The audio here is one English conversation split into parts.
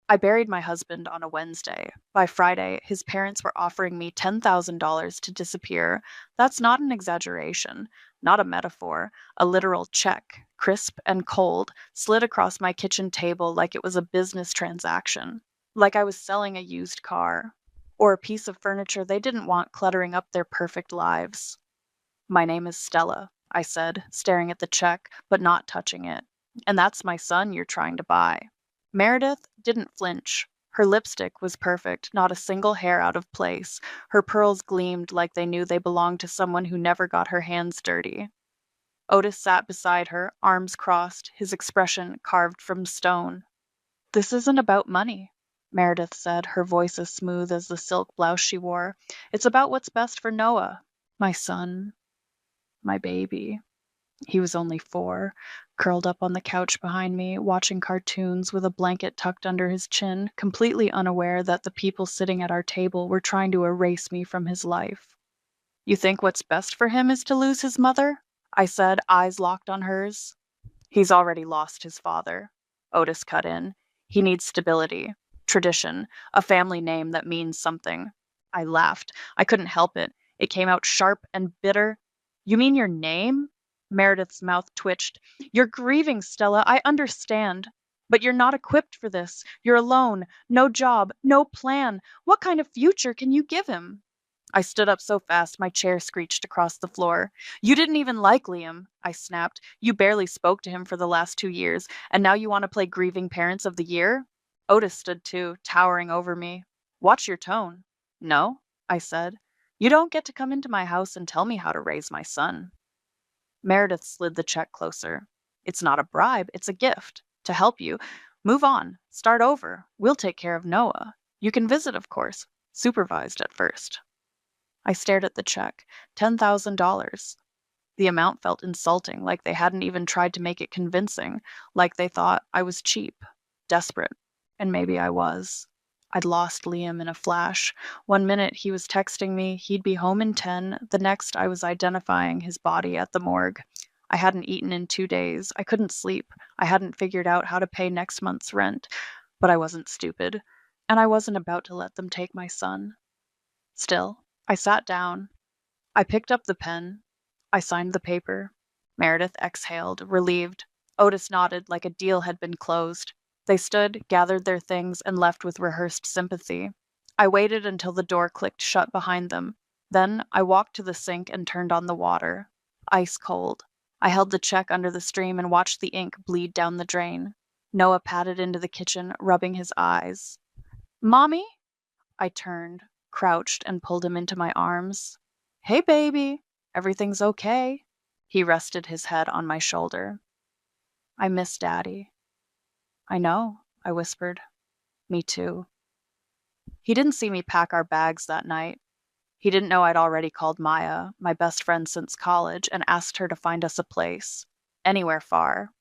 I buried my husband on a Wednesday. By Friday, his parents were offering me $10,000 to disappear. That's not an exaggeration, not a metaphor. A literal check, crisp and cold, slid across my kitchen table like it was a business transaction, like I was selling a used car or a piece of furniture they didn't want cluttering up their perfect lives. "My name is Stella," I said, staring at the check, but not touching it. "And that's my son you're trying to buy." Meredith didn't flinch. Her lipstick was perfect, not a single hair out of place. Her pearls gleamed like they knew they belonged to someone who never got her hands dirty. Otis sat beside her, arms crossed, his expression carved from stone. "This isn't about money," Meredith said, her voice as smooth as the silk blouse she wore. "It's about what's best for Noah, my son, my baby." He was only 4, curled up on the couch behind me, watching cartoons with a blanket tucked under his chin, completely unaware that the people sitting at our table were trying to erase me from his life. "You think what's best for him is to lose his mother?" I said, eyes locked on hers. "He's already lost his father," Otis cut in. "He needs stability, tradition, a family name that means something." I laughed. I couldn't help it. It came out sharp and bitter. "You mean your name?" Meredith's mouth twitched. "You're grieving, Stella. I understand. But you're not equipped for this. You're alone. No job. No plan. What kind of future can you give him?" I stood up so fast my chair screeched across the floor. "You didn't even like Liam," I snapped. "You barely spoke to him for the last 2 years, and now you want to play Grieving Parents of the Year?" Otis stood too, towering over me. "Watch your tone." "No," I said. "You don't get to come into my house and tell me how to raise my son." Meredith slid the check closer. "It's not a bribe, it's a gift. To help you. Move on. Start over. We'll take care of Noah. You can visit, of course. Supervised at first." I stared at the check. $10,000. The amount felt insulting, like they hadn't even tried to make it convincing, like they thought I was cheap, desperate. And maybe I was. I'd lost Liam in a flash. One minute he was texting me he'd be home in 10, the next I was identifying his body at the morgue. I hadn't eaten in 2 days. I couldn't sleep. I hadn't figured out how to pay next month's rent. But I wasn't stupid. And I wasn't about to let them take my son. Still, I sat down. I picked up the pen. I signed the paper. Meredith exhaled, relieved. Otis nodded like a deal had been closed. They stood, gathered their things, and left with rehearsed sympathy. I waited until the door clicked shut behind them. Then I walked to the sink and turned on the water. Ice cold. I held the check under the stream and watched the ink bleed down the drain. Noah padded into the kitchen, rubbing his eyes. "Mommy?" I turned, crouched, and pulled him into my arms. "Hey, baby. Everything's okay." He rested his head on my shoulder. "I miss Daddy." "I know," I whispered. "Me too." He didn't see me pack our bags that night. He didn't know I'd already called Maya, my best friend since college, and asked her to find us a place. Anywhere far.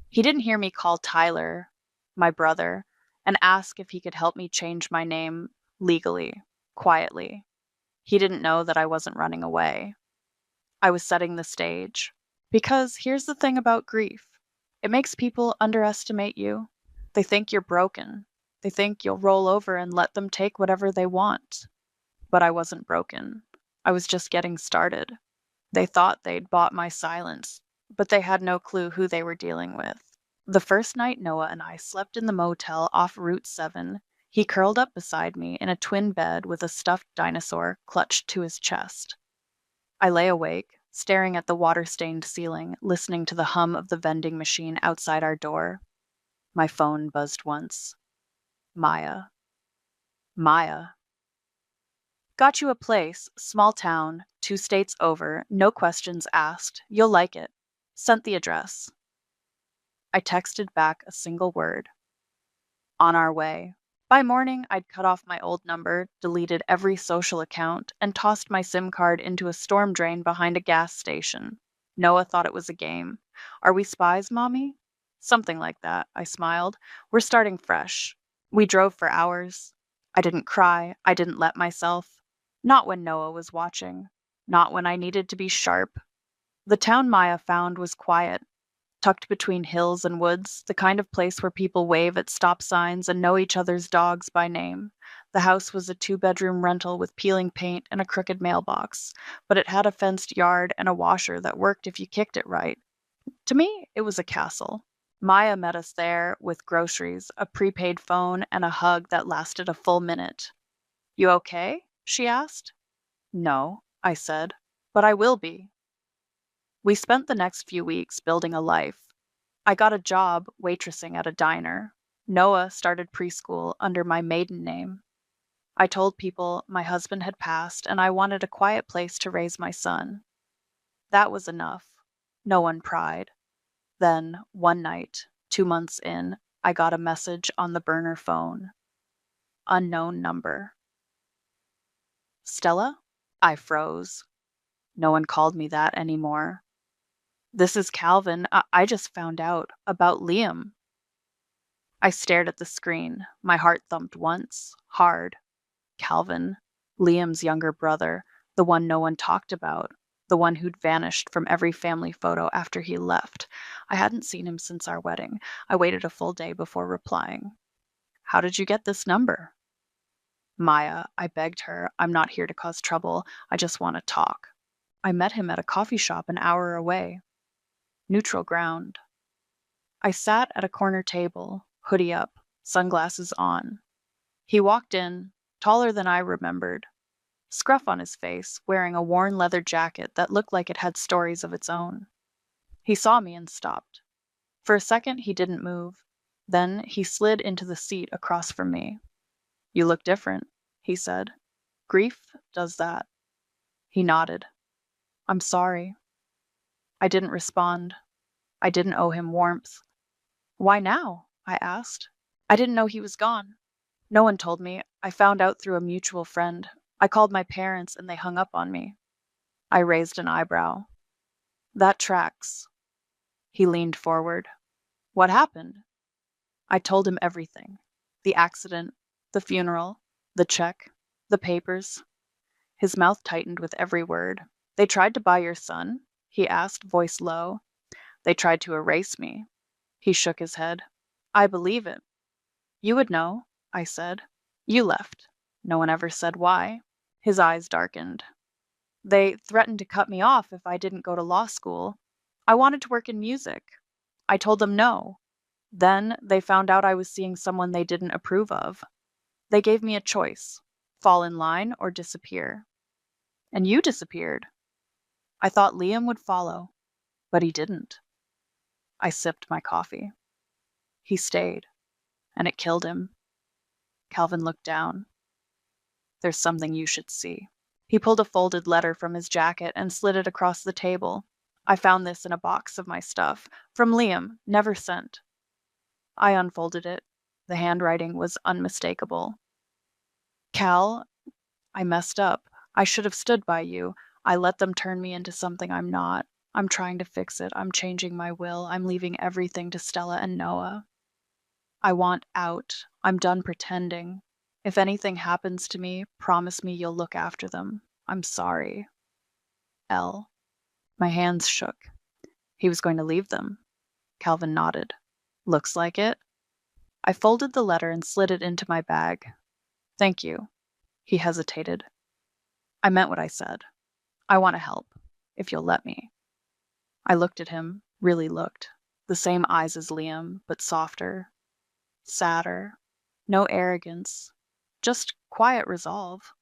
He didn't hear me call Tyler, my brother, and ask if he could help me change my name legally, quietly. He didn't know that I wasn't running away. I was setting the stage. Because here's the thing about grief. It makes people underestimate you. They think you're broken. They think you'll roll over and let them take whatever they want. But I wasn't broken. I was just getting started. They thought they'd bought my silence, but they had no clue who they were dealing with. The first night Noah and I slept in the motel off Route 7, he curled up beside me in a twin bed with a stuffed dinosaur clutched to his chest. I lay awake, staring at the water-stained ceiling, listening to the hum of the vending machine outside our door. My phone buzzed once. Maya. Maya. "Got you a place, small town, 2 states over, no questions asked. You'll like it. Sent the address." I texted back a single word. On our way. By morning, I'd cut off my old number, deleted every social account, and tossed my SIM card into a storm drain behind a gas station. Noah thought it was a game. "Are we spies, Mommy?" "Something like that," I smiled. "We're starting fresh." We drove for hours. I didn't cry. I didn't let myself. Not when Noah was watching. Not when I needed to be sharp. The town Maya found was quiet. tucked between hills and woods, the kind of place where people wave at stop signs and know each other's dogs by name. The house was a two-bedroom rental with peeling paint and a crooked mailbox, but it had a fenced yard and a washer that worked if you kicked it right. To me, it was a castle. Maya met us there with groceries, a prepaid phone, and a hug that lasted a full minute. "You okay?" she asked. "No," I said, "but I will be." We spent the next few weeks building a life. I got a job waitressing at a diner. Noah started preschool under my maiden name. I told people my husband had passed and I wanted a quiet place to raise my son. That was enough. No one pried. Then, one night, 2 months in, I got a message on the burner phone. Unknown number. Stella? I froze. No one called me that anymore. "This is Calvin. I just found out about Liam." I stared at the screen. My heart thumped once, hard. Calvin, Liam's younger brother, the one no one talked about, the one who'd vanished from every family photo after he left. I hadn't seen him since our wedding. I waited a full day before replying. "How did you get this number?" "Maya," I begged her, "I'm not here to cause trouble. I just want to talk. I met him at a coffee shop an hour away." Neutral ground. I sat at a corner table, hoodie up, sunglasses on. He walked in, taller than I remembered, scruff on his face, wearing a worn leather jacket that looked like it had stories of its own. He saw me and stopped. For a second, he didn't move. Then he slid into the seat across from me. "You look different," he said. "Grief does that." He nodded. "I'm sorry." I didn't respond. I didn't owe him warmth. "Why now?" I asked. "I didn't know he was gone." "No one told me. I found out through a mutual friend. I called my parents and they hung up on me." I raised an eyebrow. "That tracks." He leaned forward. "What happened?" I told him everything. The accident, the funeral, the check, the papers. His mouth tightened with every word. "They tried to buy your son?" he asked, voice low. "They tried to erase me." He shook his head. "I believe it." "You would know," I said. "You left. No one ever said why." His eyes darkened. "They threatened to cut me off if I didn't go to law school. I wanted to work in music. I told them no. Then they found out I was seeing someone they didn't approve of. They gave me a choice: fall in line or disappear. And you disappeared. I thought Liam would follow, but he didn't." I sipped my coffee. "He stayed, and it killed him." Calvin looked down. "There's something you should see." He pulled a folded letter from his jacket and slid it across the table. "I found this in a box of my stuff. From Liam, never sent." I unfolded it. The handwriting was unmistakable. "Cal, I messed up. I should have stood by you. I let them turn me into something I'm not. I'm trying to fix it. I'm changing my will. I'm leaving everything to Stella and Noah. I want out. I'm done pretending. If anything happens to me, promise me you'll look after them. I'm sorry. L." My hands shook. He was going to leave them. Calvin nodded. "Looks like it." I folded the letter and slid it into my bag. "Thank you." He hesitated. "I meant what I said. I want to help, if you'll let me." I looked at him, really looked. The same eyes as Liam, but softer, sadder. No arrogance, just quiet resolve.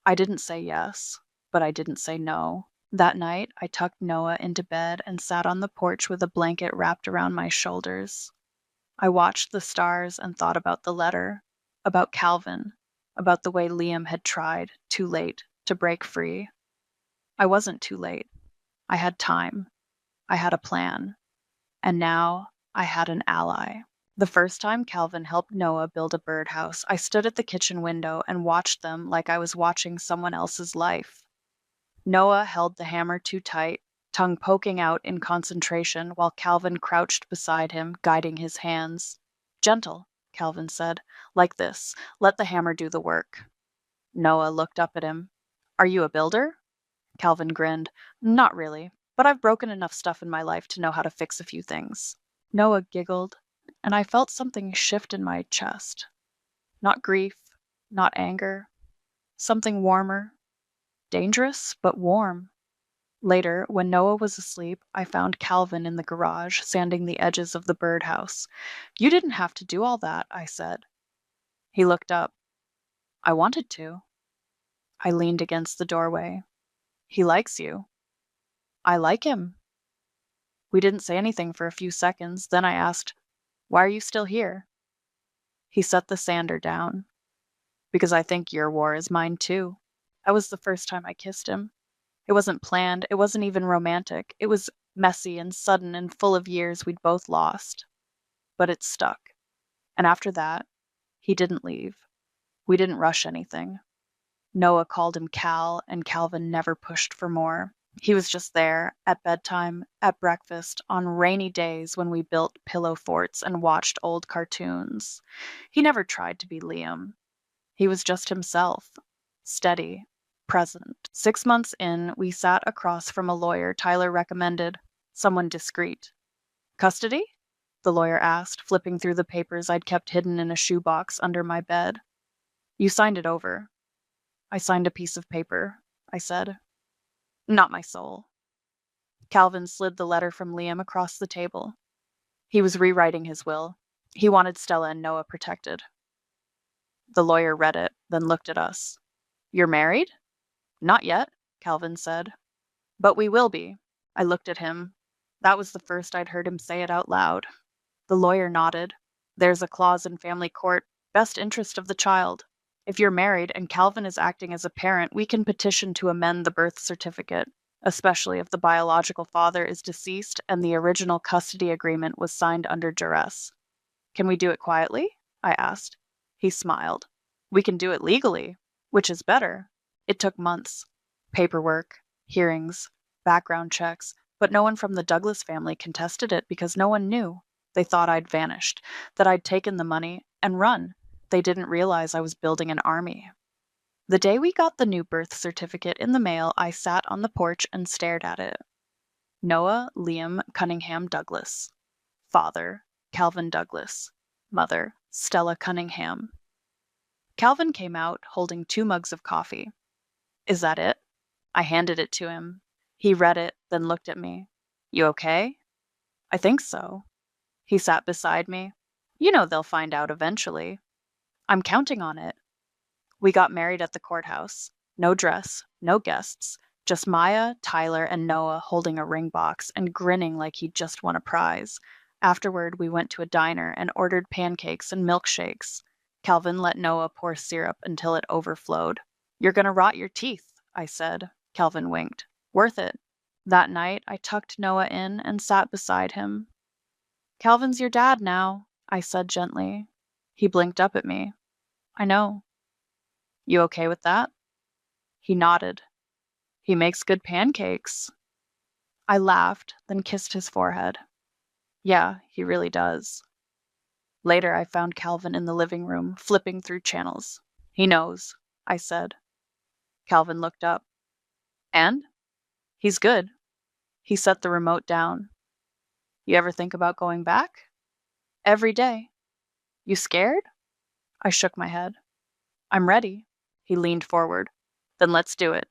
I didn't say yes, but I didn't say no. That night, I tucked Noah into bed and sat on the porch with a blanket wrapped around my shoulders. I watched the stars and thought about the letter, about Calvin, about the way Liam had tried, too late, to break free. I wasn't too late. I had time. I had a plan. And now I had an ally. The first time Calvin helped Noah build a birdhouse, I stood at the kitchen window and watched them like I was watching someone else's life. Noah held the hammer too tight, tongue poking out in concentration, while Calvin crouched beside him, guiding his hands. "Gentle," Calvin said. "Like this. Let the hammer do the work." Noah looked up at him. "Are you a builder?" Calvin grinned. "Not really. but I've broken enough stuff in my life to know how to fix a few things. Noah giggled, and I felt something shift in my chest. Not grief, not anger, something warmer, dangerous, but warm. Later, when Noah was asleep, I found Calvin in the garage, sanding the edges of the birdhouse. You didn't have to do all that, I said. He looked up. I wanted to. I leaned against the doorway. He likes you. I like him. We didn't say anything for a few seconds. Then I asked, Why are you still here? He set the sander down. Because I think your war is mine too. That was the first time I kissed him. It wasn't planned. It wasn't even romantic. It was messy and sudden and full of years we'd both lost. But it stuck. And after that, he didn't leave. We didn't rush anything. Noah called him Cal, and Calvin never pushed for more. He was just there, at bedtime, at breakfast, on rainy days when we built pillow forts and watched old cartoons. He never tried to be Liam. He was just himself, steady, present. 6 months in, we sat across from a lawyer Tyler recommended, someone discreet. Custody? The lawyer asked, flipping through the papers I'd kept hidden in a shoebox under my bed. You signed it over. I signed a piece of paper, I said. Not my soul. Calvin slid the letter from Liam across the table. He was rewriting his will. He wanted Stella and Noah protected. The lawyer read it, then looked at us. You're married? Not yet, Calvin said. But we will be. I looked at him. That was the first I'd heard him say it out loud. The lawyer nodded. There's a clause in family court, best interest of the child. If you're married and Calvin is acting as a parent, we can petition to amend the birth certificate, especially if the biological father is deceased and the original custody agreement was signed under duress. Can we do it quietly? I asked. He smiled. We can do it legally, which is better. It took months. Paperwork, hearings, background checks, but no one from the Douglas family contested it because no one knew. They thought I'd vanished, that I'd taken the money and run. They didn't realize I was building an army. The day we got the new birth certificate in the mail, I sat on the porch and stared at it. Noah Liam Cunningham Douglas. Father, Calvin Douglas. Mother, Stella Cunningham. Calvin came out holding 2 mugs of coffee. Is that it? I handed it to him. He read it, then looked at me. You okay? I think so. He sat beside me. You know they'll find out eventually. I'm counting on it. We got married at the courthouse. No dress, no guests, just Maya, Tyler, and Noah holding a ring box and grinning like he'd just won a prize. Afterward, we went to a diner and ordered pancakes and milkshakes. Calvin let Noah pour syrup until it overflowed. You're gonna rot your teeth, I said. Calvin winked. Worth it. That night, I tucked Noah in and sat beside him. Calvin's your dad now, I said gently. He blinked up at me. I know. You okay with that? He nodded. He makes good pancakes. I laughed, then kissed his forehead. Yeah, he really does. Later, I found Calvin in the living room, flipping through channels. He knows, I said. Calvin looked up. And? He's good. He set the remote down. You ever think about going back? Every day. You scared? I shook my head. I'm ready. He leaned forward. Then let's do it.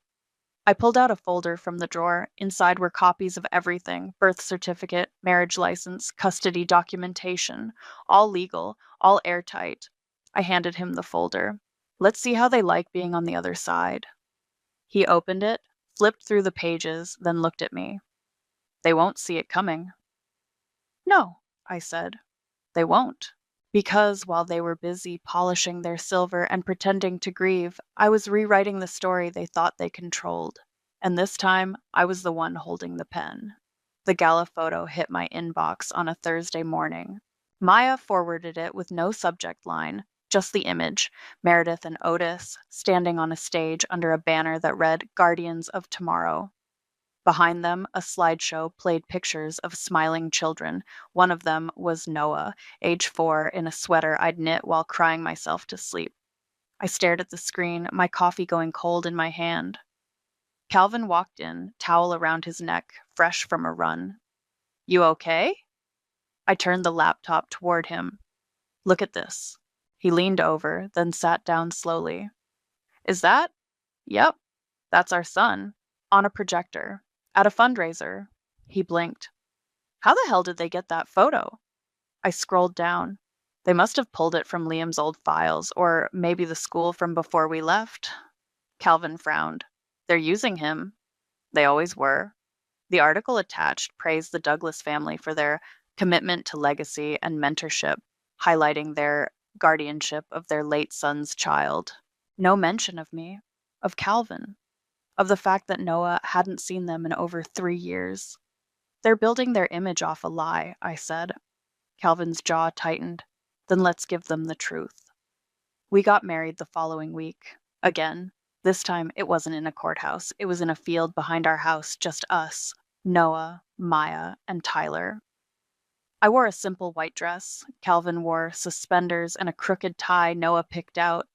I pulled out a folder from the drawer. Inside were copies of everything: birth certificate, marriage license, custody documentation, all legal, all airtight. I handed him the folder. Let's see how they like being on the other side. He opened it, flipped through the pages, then looked at me. They won't see it coming. No, I said. They won't. Because while they were busy polishing their silver and pretending to grieve, I was rewriting the story they thought they controlled. And this time, I was the one holding the pen. The gala photo hit my inbox on a Thursday morning. Maya forwarded it with no subject line, just the image, Meredith and Otis, standing on a stage under a banner that read Guardians of Tomorrow. Behind them, a slideshow played pictures of smiling children. One of them was Noah, age 4, in a sweater I'd knit while crying myself to sleep. I stared at the screen, my coffee going cold in my hand. Calvin walked in, towel around his neck, fresh from a run. You okay? I turned the laptop toward him. Look at this. He leaned over, then sat down slowly. Is that? Yep, that's our son. On a projector. At a fundraiser. He blinked. How the hell did they get that photo? I scrolled down. They must have pulled it from Liam's old files, or maybe the school from before we left. Calvin frowned. They're using him. They always were. The article attached praised the Douglas family for their commitment to legacy and mentorship, highlighting their guardianship of their late son's child. No mention of me, of Calvin, of the fact that Noah hadn't seen them in over 3 years. They're building their image off a lie, I said. Calvin's jaw tightened. Then let's give them the truth. We got married the following week. Again. This time, it wasn't in a courthouse. It was in a field behind our house, just us, Noah, Maya, and Tyler. I wore a simple white dress. Calvin wore suspenders and a crooked tie Noah picked out.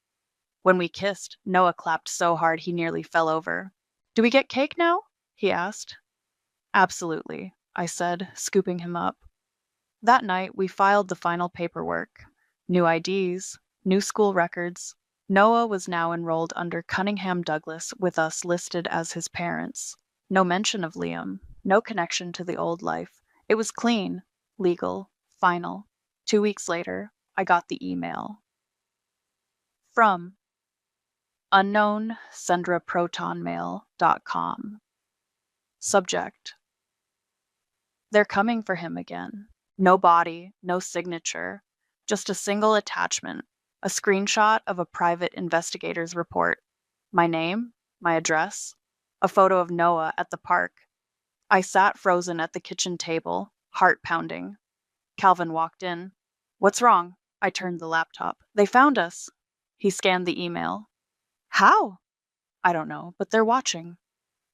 When we kissed, Noah clapped so hard he nearly fell over. Do we get cake now? He asked. Absolutely, I said, scooping him up. That night, we filed the final paperwork. New IDs, new school records. Noah was now enrolled under Cunningham Douglas, with us listed as his parents. No mention of Liam, no connection to the old life. It was clean, legal, final. 2 weeks later, I got the email. From unknown sendraprotonmail.com. Subject: They're coming for him again. No body, no signature, just a single attachment. A screenshot of a private investigator's report. My name, my address, a photo of Noah at the park. I sat frozen at the kitchen table, heart pounding. Calvin walked in. What's wrong? I turned the laptop. They found us. He scanned the email. How? I don't know, but they're watching.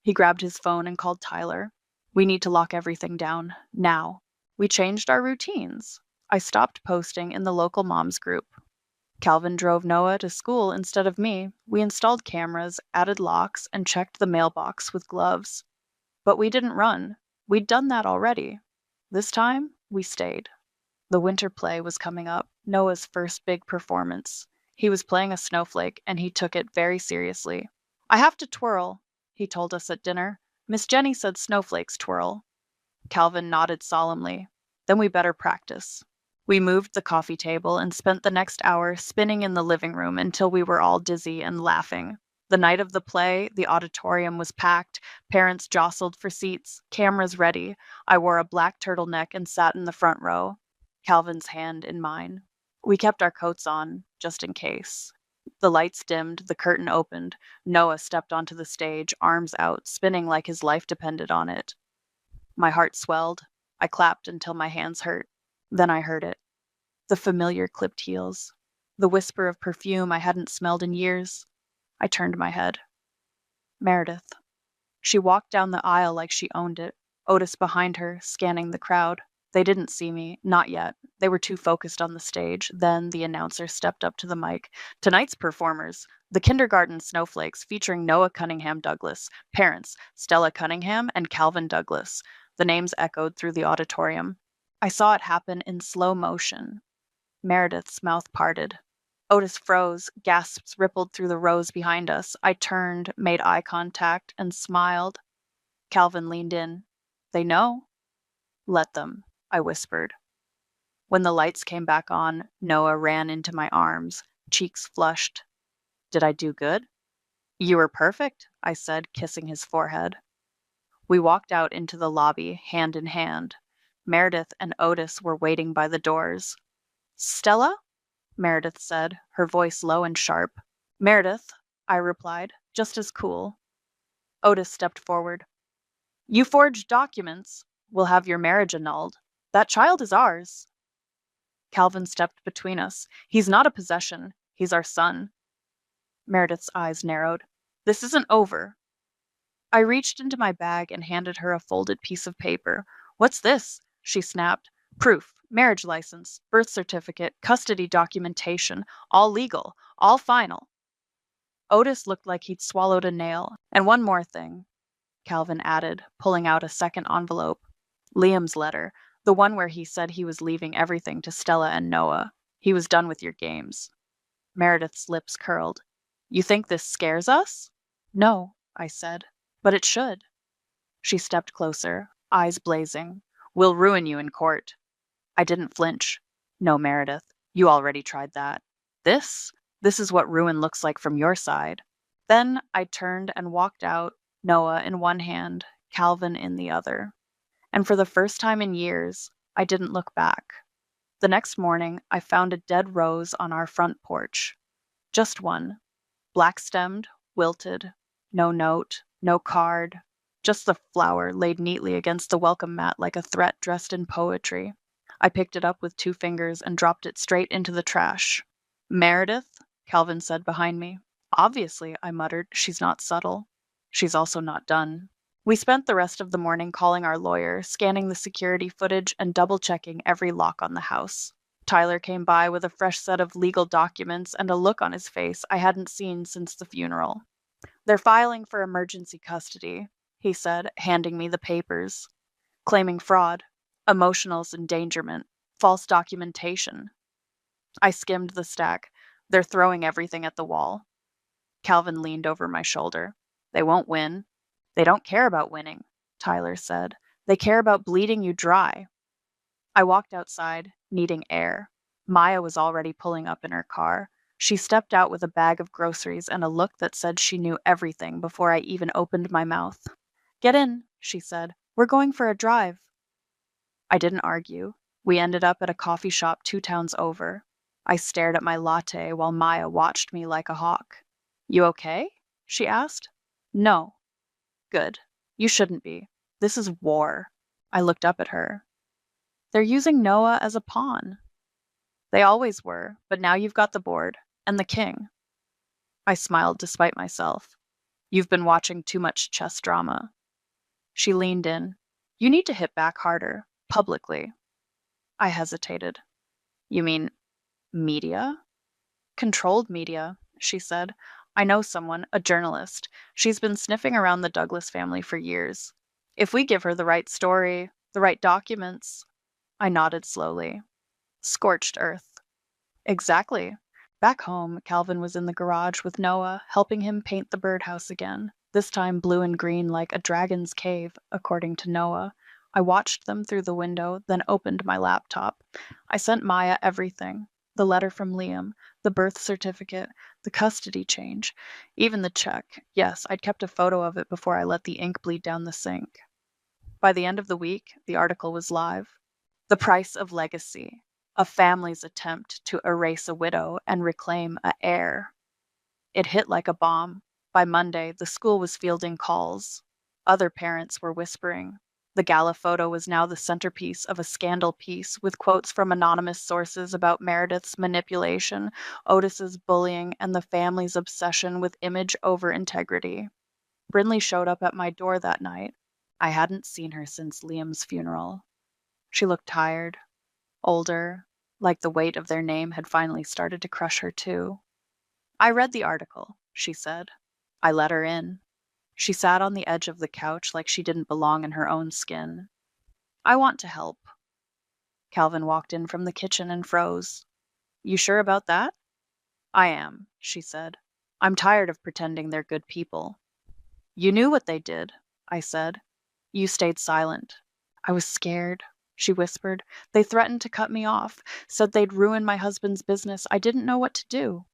He grabbed his phone and called Tyler. We need to lock everything down, now. We changed our routines. I stopped posting in the local moms group. Calvin drove Noah to school instead of me. We installed cameras, added locks, and checked the mailbox with gloves. But we didn't run. We'd done that already. This time, we stayed. The winter play was coming up, Noah's first big performance. He was playing a snowflake, and he took it very seriously. I have to twirl, he told us at dinner. Miss Jenny said snowflakes twirl. Calvin nodded solemnly. Then we better practice. We moved the coffee table and spent the next hour spinning in the living room until we were all dizzy and laughing. The night of the play, the auditorium was packed, parents jostled for seats, cameras ready. I wore a black turtleneck and sat in the front row, Calvin's hand in mine. We kept our coats on, just in case. The lights dimmed, the curtain opened. Noah stepped onto the stage, arms out, spinning like his life depended on it. My heart swelled. I clapped until my hands hurt. Then I heard it. The familiar clipped heels. The whisper of perfume I hadn't smelled in years. I turned my head. Meredith. She walked down the aisle like she owned it, Otis behind her, scanning the crowd. They didn't see me, not yet. They were too focused on the stage. Then the announcer stepped up to the mic. Tonight's performers, the Kindergarten Snowflakes, featuring Noah Cunningham Douglas. Parents, Stella Cunningham and Calvin Douglas. The names echoed through the auditorium. I saw it happen in slow motion. Meredith's mouth parted. Otis froze, gasps rippled through the rows behind us. I turned, made eye contact, and smiled. Calvin leaned in. They know? Let them, I whispered. When the lights came back on, Noah ran into my arms, cheeks flushed. Did I do good? You were perfect, I said, kissing his forehead. We walked out into the lobby, hand in hand. Meredith and Otis were waiting by the doors. Stella? Meredith said, her voice low and sharp. Meredith, I replied, just as cool. Otis stepped forward. You forged documents. We'll have your marriage annulled. That child is ours. Calvin stepped between us. He's not a possession. He's our son. Meredith's eyes narrowed. This isn't over. I reached into my bag and handed her a folded piece of paper. What's this? She snapped. Proof, marriage license, birth certificate, custody documentation, all legal, all final. Otis looked like he'd swallowed a nail. And one more thing. Calvin added, pulling out a second envelope. Liam's letter, the one where he said he was leaving everything to Stella and Noah. He was done with your games. Meredith's lips curled. You think this scares us? No, I said, but it should. She stepped closer, eyes blazing. We'll ruin you in court. I didn't flinch. No, Meredith, you already tried that. This is what ruin looks like from your side. Then I turned and walked out, Noah in one hand, Calvin in the other. And for the first time in years, I didn't look back. The next morning, I found a dead rose on our front porch. Just one. Black-stemmed, wilted, no note, no card, just the flower laid neatly against the welcome mat like a threat dressed in poetry. I picked it up with 2 fingers and dropped it straight into the trash. Meredith, Calvin said behind me. Obviously, I muttered, she's not subtle. She's also not done. We spent the rest of the morning calling our lawyer, scanning the security footage, and double-checking every lock on the house. Tyler came by with a fresh set of legal documents and a look on his face I hadn't seen since the funeral. They're filing for emergency custody, he said, handing me the papers. Claiming fraud, emotional endangerment, false documentation. I skimmed the stack. They're throwing everything at the wall. Calvin leaned over my shoulder. They won't win. They don't care about winning, Tyler said. They care about bleeding you dry. I walked outside, needing air. Maya was already pulling up in her car. She stepped out with a bag of groceries and a look that said she knew everything before I even opened my mouth. Get in, she said. We're going for a drive. I didn't argue. We ended up at a coffee shop 2 towns over. I stared at my latte while Maya watched me like a hawk. You okay? She asked. No. Good. You shouldn't be. This is war. I looked up at her. They're using Noah as a pawn. They always were, but now you've got the board, and the king. I smiled despite myself. You've been watching too much chess drama. She leaned in. You need to hit back harder, publicly. I hesitated. You mean media? Controlled media, she said. I know someone, a journalist. She's been sniffing around the Douglas family for years. If we give her the right story, the right documents. I nodded slowly. Scorched earth. Exactly. Back home, Calvin was in the garage with Noah, helping him paint the birdhouse again, this time blue and green like a dragon's cave, according to Noah. I watched them through the window, then opened my laptop. I sent Maya everything. The letter from Liam, the birth certificate, the custody change, even the check. Yes, I'd kept a photo of it before I let the ink bleed down the sink. By the end of the week, the article was live. The price of legacy. A family's attempt to erase a widow and reclaim an heir. It hit like a bomb. By Monday, the school was fielding calls. Other parents were whispering. The gala photo was now the centerpiece of a scandal piece with quotes from anonymous sources about Meredith's manipulation, Otis's bullying, and the family's obsession with image over integrity. Brinley showed up at my door that night. I hadn't seen her since Liam's funeral. She looked tired, older, like the weight of their name had finally started to crush her too. I read the article, she said. I let her in. She sat on the edge of the couch like she didn't belong in her own skin. I want to help. Calvin walked in from the kitchen and froze. You sure about that? I am, she said. I'm tired of pretending they're good people. You knew what they did, I said. You stayed silent. I was scared, she whispered. They threatened to cut me off, said they'd ruin my husband's business. I didn't know what to do.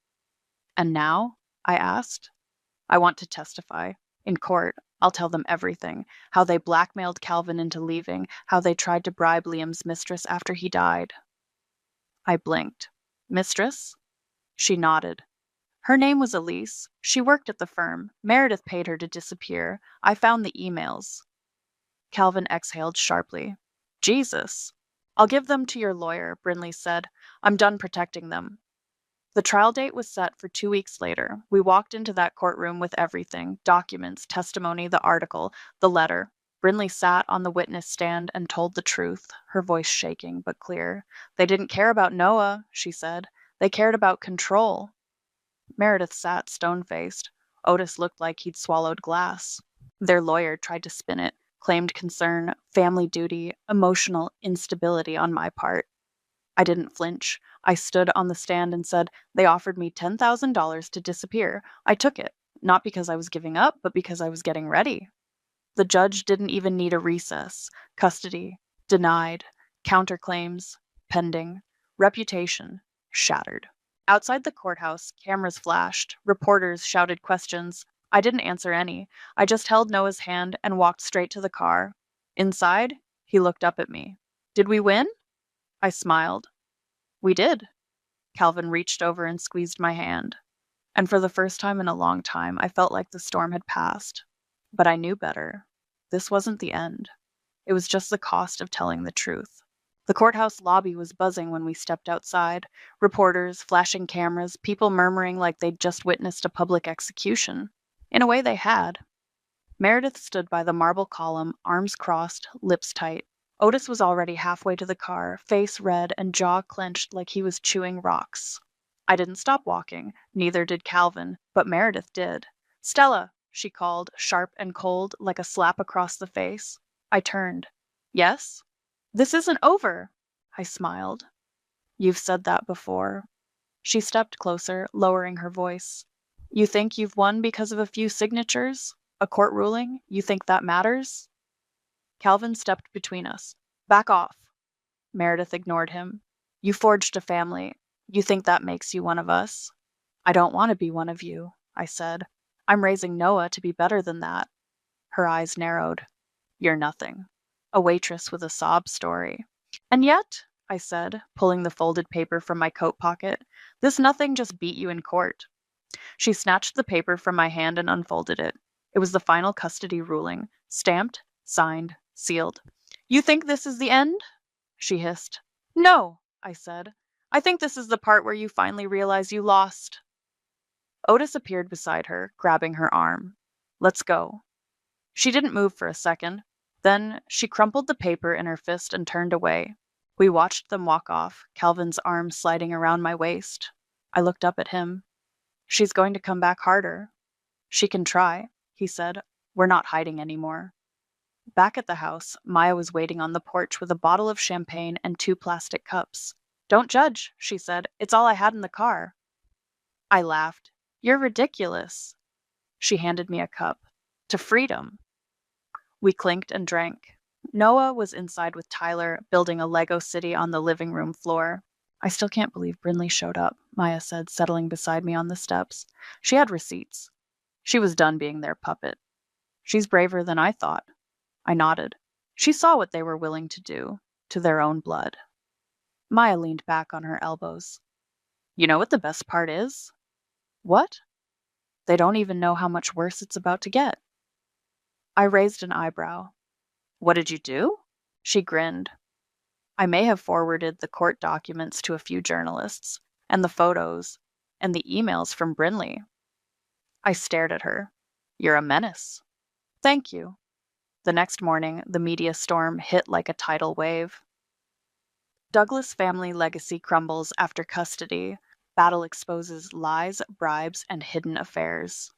And now? I asked. I want to testify. In court, I'll tell them everything. How they blackmailed Calvin into leaving, how they tried to bribe Liam's mistress after he died. I blinked. Mistress? She nodded. Her name was Elise. She worked at the firm. Meredith paid her to disappear. I found the emails. Calvin exhaled sharply. Jesus. I'll give them to your lawyer, Brinley said. I'm done protecting them. The trial date was set for 2 weeks later. We walked into that courtroom with everything, documents, testimony, the article, the letter. Brinley sat on the witness stand and told the truth, her voice shaking but clear. They didn't care about Noah, she said. They cared about control. Meredith sat stone-faced. Otis looked like he'd swallowed glass. Their lawyer tried to spin it, claimed concern, family duty, emotional instability on my part. I didn't flinch. I stood on the stand and said, they offered me $10,000 to disappear. I took it, not because I was giving up, but because I was getting ready. The judge didn't even need a recess. Custody, denied. Counterclaims, pending. Reputation, shattered. Outside the courthouse, cameras flashed. Reporters shouted questions. I didn't answer any. I just held Noah's hand and walked straight to the car. Inside, he looked up at me. Did we win? I smiled. We did. Calvin reached over and squeezed my hand. And for the first time in a long time, I felt like the storm had passed. But I knew better. This wasn't the end. It was just the cost of telling the truth. The courthouse lobby was buzzing when we stepped outside. Reporters, flashing cameras, people murmuring like they'd just witnessed a public execution. In a way, they had. Meredith stood by the marble column, arms crossed, lips tight. Otis was already halfway to the car, face red and jaw clenched like he was chewing rocks. I didn't stop walking, neither did Calvin, but Meredith did. Stella, she called, sharp and cold, like a slap across the face. I turned. Yes? This isn't over, I smiled. You've said that before. She stepped closer, lowering her voice. You think you've won because of a few signatures? A court ruling? You think that matters? Calvin stepped between us. Back off. Meredith ignored him. You forged a family. You think that makes you one of us? I don't want to be one of you, I said. I'm raising Noah to be better than that. Her eyes narrowed. You're nothing. A waitress with a sob story. And yet, I said, pulling the folded paper from my coat pocket, this nothing just beat you in court. She snatched the paper from my hand and unfolded it. It was the final custody ruling, stamped, signed, sealed. You think this is the end? She hissed. No, I said. I think this is the part where you finally realize you lost. Otis appeared beside her, grabbing her arm. Let's go. She didn't move for a second. Then she crumpled the paper in her fist and turned away. We watched them walk off, Calvin's arm sliding around my waist. I looked up at him. She's going to come back harder. She can try, he said. We're not hiding anymore. Back at the house, Maya was waiting on the porch with a bottle of champagne and 2 plastic cups. Don't judge, she said. It's all I had in the car. I laughed. You're ridiculous. She handed me a cup. To freedom. We clinked and drank. Noah was inside with Tyler, building a Lego city on the living room floor. I still can't believe Brinley showed up, Maya said, settling beside me on the steps. She had receipts. She was done being their puppet. She's braver than I thought. I nodded. She saw what they were willing to do, to their own blood. Maya leaned back on her elbows. You know what the best part is? What? They don't even know how much worse it's about to get. I raised an eyebrow. What did you do? She grinned. I may have forwarded the court documents to a few journalists, and the photos, and the emails from Brinley. I stared at her. You're a menace. Thank you. The next morning, the media storm hit like a tidal wave. Douglas family legacy crumbles after custody. Battle exposes lies, bribes, and hidden affairs.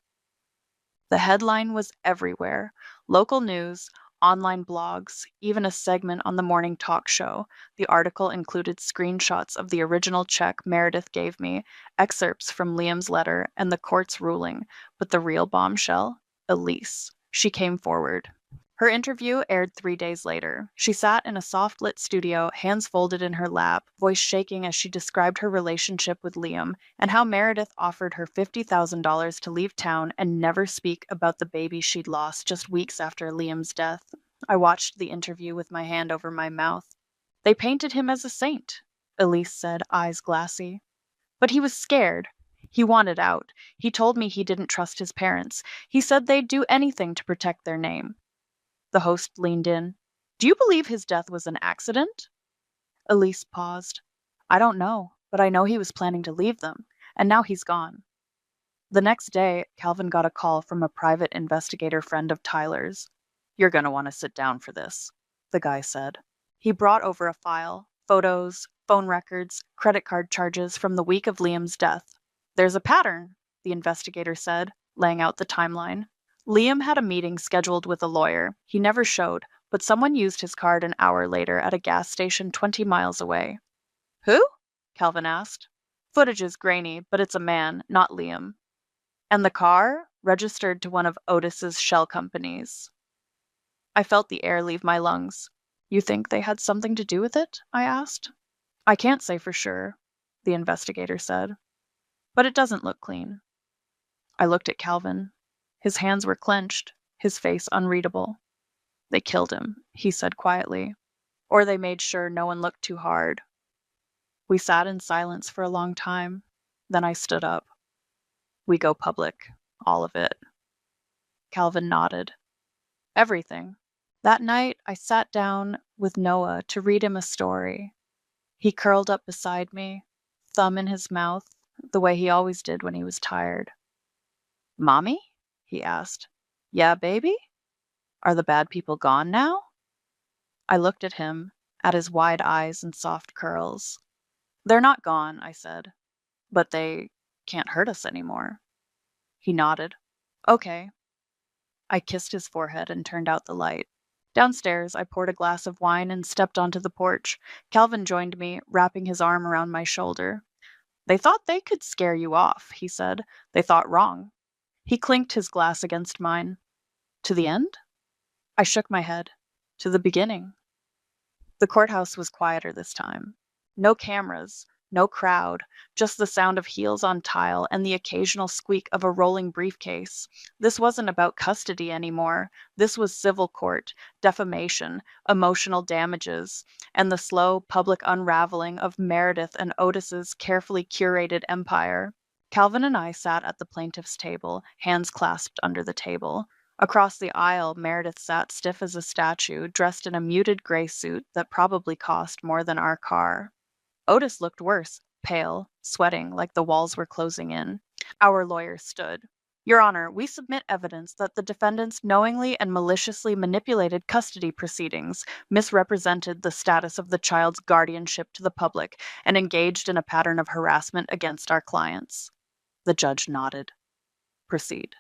The headline was everywhere. Local news, online blogs, even a segment on the morning talk show. The article included screenshots of the original check Meredith gave me, excerpts from Liam's letter, and the court's ruling. But the real bombshell? Elise. She came forward. Her interview aired 3 days later. She sat in a soft-lit studio, hands folded in her lap, voice shaking as she described her relationship with Liam and how Meredith offered her $50,000 to leave town and never speak about the baby she'd lost just weeks after Liam's death. I watched the interview with my hand over my mouth. They painted him as a saint, Elise said, eyes glassy. But he was scared. He wanted out. He told me he didn't trust his parents. He said they'd do anything to protect their name. The host leaned in. Do you believe his death was an accident? Elise paused. I don't know, but I know he was planning to leave them, and now he's gone. The next day, Calvin got a call from a private investigator friend of Tyler's. You're going to want to sit down for this, the guy said. He brought over a file, photos, phone records, credit card charges from the week of Liam's death. There's a pattern, the investigator said, laying out the timeline. Liam had a meeting scheduled with a lawyer. He never showed, but someone used his card an hour later at a gas station 20 miles away. Who? Calvin asked. Footage is grainy, but it's a man, not Liam. And the car? Registered to one of Otis's shell companies. I felt the air leave my lungs. You think they had something to do with it? I asked. I can't say for sure, the investigator said. But it doesn't look clean. I looked at Calvin. His hands were clenched, his face unreadable. They killed him, he said quietly. Or they made sure no one looked too hard. We sat in silence for a long time. Then I stood up. We go public. All of it. Calvin nodded. Everything. That night, I sat down with Noah to read him a story. He curled up beside me, thumb in his mouth, the way he always did when he was tired. Mommy? He asked. Yeah, baby? Are the bad people gone now? I looked at him, at his wide eyes and soft curls. They're not gone, I said. But they can't hurt us anymore. He nodded. Okay. I kissed his forehead and turned out the light. Downstairs, I poured a glass of wine and stepped onto the porch. Calvin joined me, wrapping his arm around my shoulder. They thought they could scare you off, he said. They thought wrong. He clinked his glass against mine. To the end? I shook my head. To the beginning. The courthouse was quieter this time. No cameras, no crowd, just the sound of heels on tile and the occasional squeak of a rolling briefcase. This wasn't about custody anymore. This was civil court, defamation, emotional damages, and the slow public unraveling of Meredith and Otis's carefully curated empire. Calvin and I sat at the plaintiff's table, hands clasped under the table. Across the aisle, Meredith sat stiff as a statue, dressed in a muted gray suit that probably cost more than our car. Otis looked worse, pale, sweating like the walls were closing in. Our lawyer stood. Your Honor, we submit evidence that the defendants knowingly and maliciously manipulated custody proceedings, misrepresented the status of the child's guardianship to the public, and engaged in a pattern of harassment against our clients. The judge nodded. Proceed.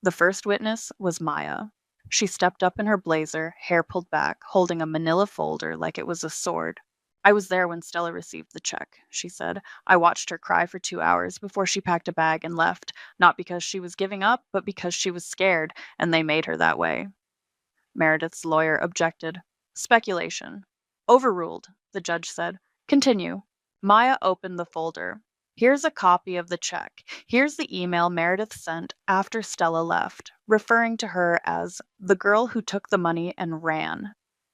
The first witness was Maya. She stepped up in her blazer, hair pulled back, holding a manila folder like it was a sword. I was there when Stella received the check, she said. I watched her cry for 2 hours before she packed a bag and left, not because she was giving up, but because she was scared, and they made her that way. Meredith's lawyer objected. Speculation. Overruled, the judge said. Continue. Maya opened the folder. Here's a copy of the check. Here's the email Meredith sent after Stella left, referring to her as the girl who took the money and ran.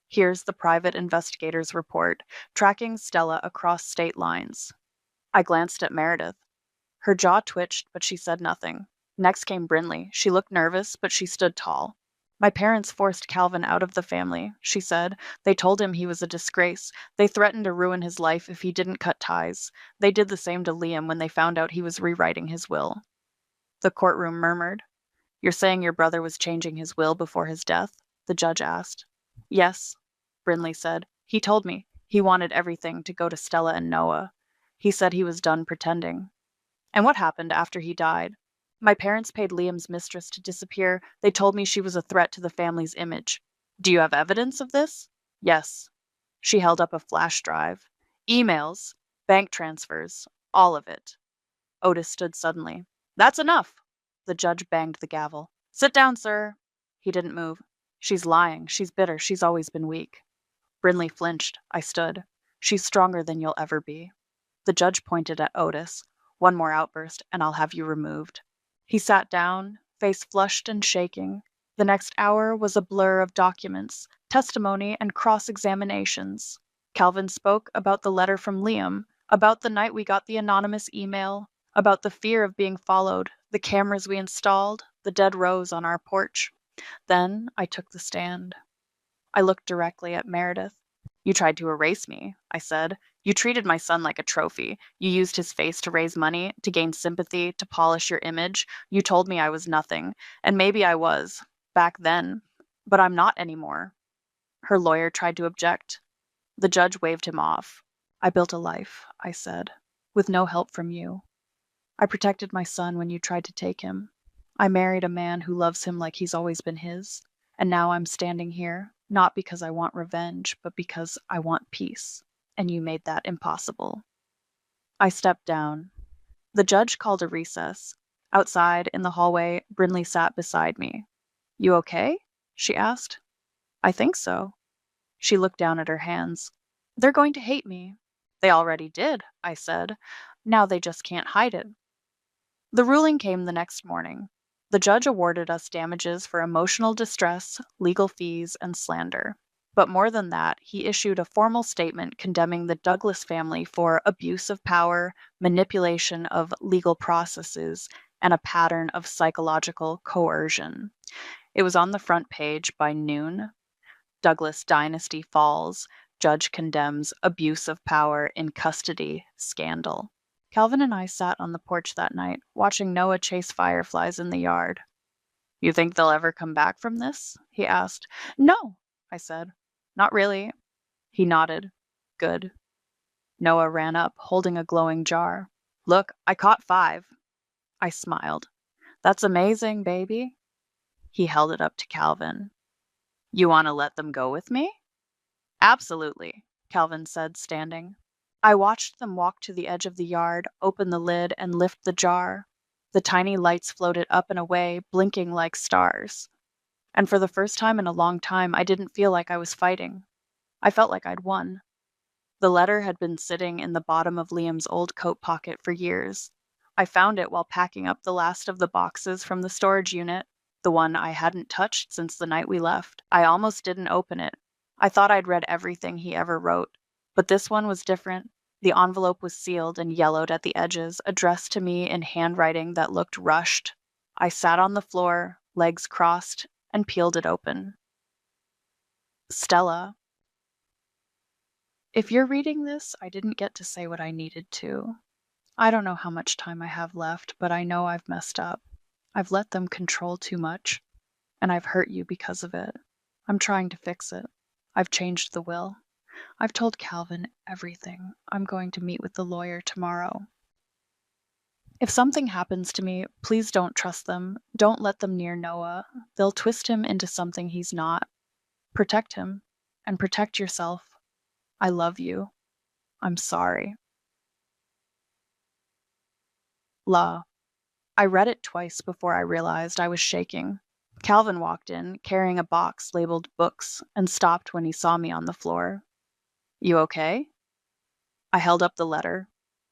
Here's the private investigator's report, tracking Stella across state lines. I glanced at Meredith. Her jaw twitched, but she said nothing. Next came Brinley. She looked nervous, but she stood tall. My parents forced Calvin out of the family, she said. They told him he was a disgrace. They threatened to ruin his life if he didn't cut ties. They did the same to Liam when they found out he was rewriting his will. The courtroom murmured. You're saying your brother was changing his will before his death? The judge asked. Yes, Brinley said. He told me. He wanted everything to go to Stella and Noah. He said he was done pretending. And what happened after he died? My parents paid Liam's mistress to disappear. They told me she was a threat to the family's image. Do you have evidence of this? Yes. She held up a flash drive. Emails, bank transfers, all of it. Otis stood suddenly. That's enough. The judge banged the gavel. Sit down, sir. He didn't move. She's lying. She's bitter. She's always been weak. Brinley flinched. I stood. She's stronger than you'll ever be. The judge pointed at Otis. One more outburst, and I'll have you removed. He sat down, face flushed and shaking. The next hour was a blur of documents, testimony, and cross-examinations. Calvin spoke about the letter from Liam, about the night we got the anonymous email, about the fear of being followed, the cameras we installed, the dead rose on our porch. Then I took the stand. I looked directly at Meredith. You tried to erase me, I said. You treated my son like a trophy. You used his face to raise money, to gain sympathy, to polish your image. You told me I was nothing. And maybe I was, back then. But I'm not anymore. Her lawyer tried to object. The judge waved him off. I built a life, I said, with no help from you. I protected my son when you tried to take him. I married a man who loves him like he's always been his, and now I'm standing here, not because I want revenge, but because I want peace, and you made that impossible." I stepped down. The judge called a recess. Outside, in the hallway, Brinley sat beside me. "You okay?" she asked. "I think so." She looked down at her hands. "They're going to hate me." "They already did," I said. "Now they just can't hide it." The ruling came the next morning. The judge awarded us damages for emotional distress, legal fees, and slander. But more than that, he issued a formal statement condemning the Douglas family for abuse of power, manipulation of legal processes, and a pattern of psychological coercion. It was on the front page by noon. Douglas dynasty falls. Judge condemns abuse of power in custody scandal. Calvin and I sat on the porch that night, watching Noah chase fireflies in the yard. "You think they'll ever come back from this?" he asked. "No," I said. "Not really." He nodded. "Good." Noah ran up, holding a glowing jar. "Look, I caught 5." I smiled. "That's amazing, baby." He held it up to Calvin. "You want to let them go with me?" "Absolutely," Calvin said, standing. I watched them walk to the edge of the yard, open the lid, and lift the jar. The tiny lights floated up and away, blinking like stars. And for the first time in a long time, I didn't feel like I was fighting. I felt like I'd won. The letter had been sitting in the bottom of Liam's old coat pocket for years. I found it while packing up the last of the boxes from the storage unit, the one I hadn't touched since the night we left. I almost didn't open it. I thought I'd read everything he ever wrote. But this one was different. The envelope was sealed and yellowed at the edges, addressed to me in handwriting that looked rushed. I sat on the floor, legs crossed, and peeled it open. Stella. If you're reading this, I didn't get to say what I needed to. I don't know how much time I have left, but I know I've messed up. I've let them control too much, and I've hurt you because of it. I'm trying to fix it. I've changed the will. I've told Calvin everything. I'm going to meet with the lawyer tomorrow. If something happens to me, please don't trust them. Don't let them near Noah. They'll twist him into something he's not. Protect him, and protect yourself. I love you. I'm sorry. La. I read it twice before I realized I was shaking. Calvin walked in, carrying a box labeled books, and stopped when he saw me on the floor. "You okay?" I held up the letter.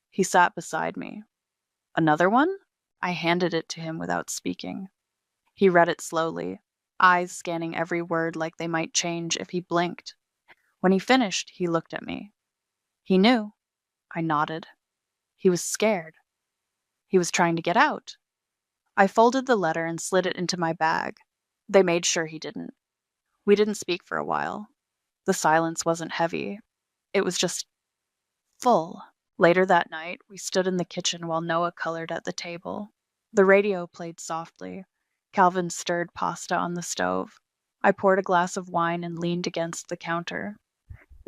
He sat beside me. "Another one?" I handed it to him without speaking. He read it slowly, eyes scanning every word like they might change if he blinked. When he finished, he looked at me. He knew. I nodded. He was scared. He was trying to get out. I folded the letter and slid it into my bag. They made sure he didn't. We didn't speak for a while. The silence wasn't heavy. It was just full. Later that night, we stood in the kitchen while Noah colored at the table. The radio played softly. Calvin stirred pasta on the stove. I poured a glass of wine and leaned against the counter.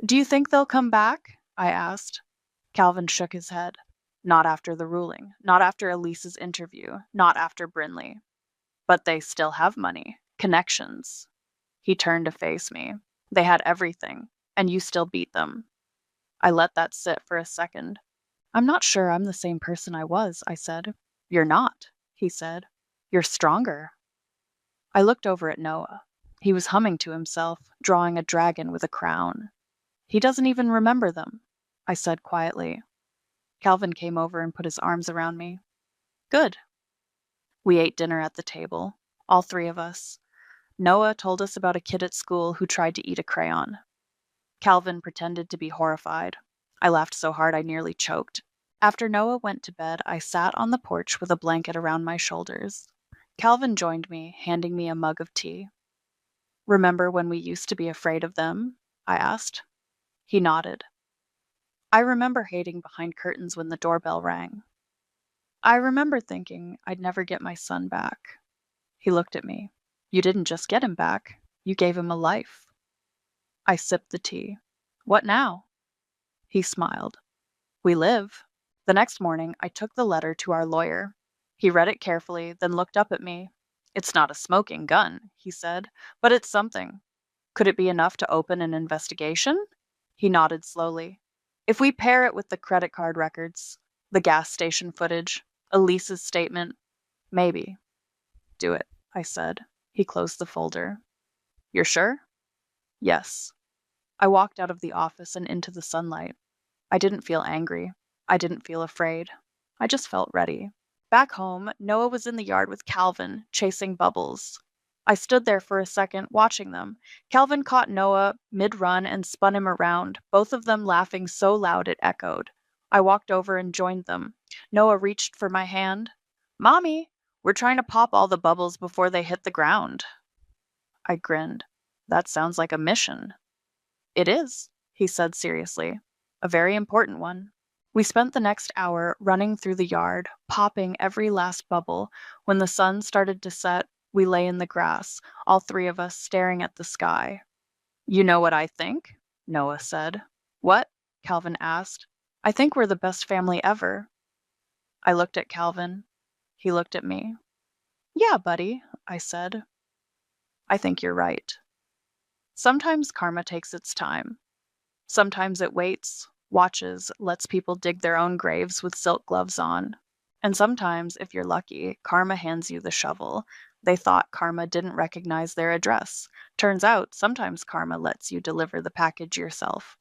"Do you think they'll come back?" I asked. Calvin shook his head. "Not after the ruling. Not after Elise's interview. Not after Brinley. But they still have money. Connections." He turned to face me. "They had everything, and you still beat them." I let that sit for a second. "I'm not sure I'm the same person I was," I said. "You're not," he said. "You're stronger." I looked over at Noah. He was humming to himself, drawing a dragon with a crown. "He doesn't even remember them," I said quietly. Calvin came over and put his arms around me. "Good." We ate dinner at the table, all 3 of us. Noah told us about a kid at school who tried to eat a crayon. Calvin pretended to be horrified. I laughed so hard I nearly choked. After Noah went to bed, I sat on the porch with a blanket around my shoulders. Calvin joined me, handing me a mug of tea. "Remember when we used to be afraid of them?" I asked. He nodded. I remember hating behind curtains when the doorbell rang. I remember thinking I'd never get my son back. He looked at me. "You didn't just get him back. You gave him a life." I sipped the tea. "What now?" He smiled. "We live." The next morning, I took the letter to our lawyer. He read it carefully, then looked up at me. It's not a smoking gun, he said, but it's something. Could it be enough to open an investigation? He nodded slowly. If we pair it with the credit card records, the gas station footage, Elise's statement, maybe. Do it, I said. He closed the folder. You're sure? Yes. I walked out of the office and into the sunlight. I didn't feel angry. I didn't feel afraid. I just felt ready. Back home, Noah was in the yard with Calvin, chasing bubbles. I stood there for a second, watching them. Calvin caught Noah mid-run and spun him around, both of them laughing so loud it echoed. I walked over and joined them. Noah reached for my hand. Mommy, we're trying to pop all the bubbles before they hit the ground. I grinned. That sounds like a mission. It is, he said seriously. A very important one. We spent the next hour running through the yard, popping every last bubble. When the sun started to set, we lay in the grass, all three of us staring at the sky. You know what I think? Noah said. What? Calvin asked. I think we're the best family ever. I looked at Calvin. He looked at me. Yeah, buddy, I said. I think you're right. Sometimes karma takes its time. Sometimes it waits, watches, lets people dig their own graves with silk gloves on. And sometimes, if you're lucky, karma hands you the shovel. They thought karma didn't recognize their address. Turns out, sometimes karma lets you deliver the package yourself.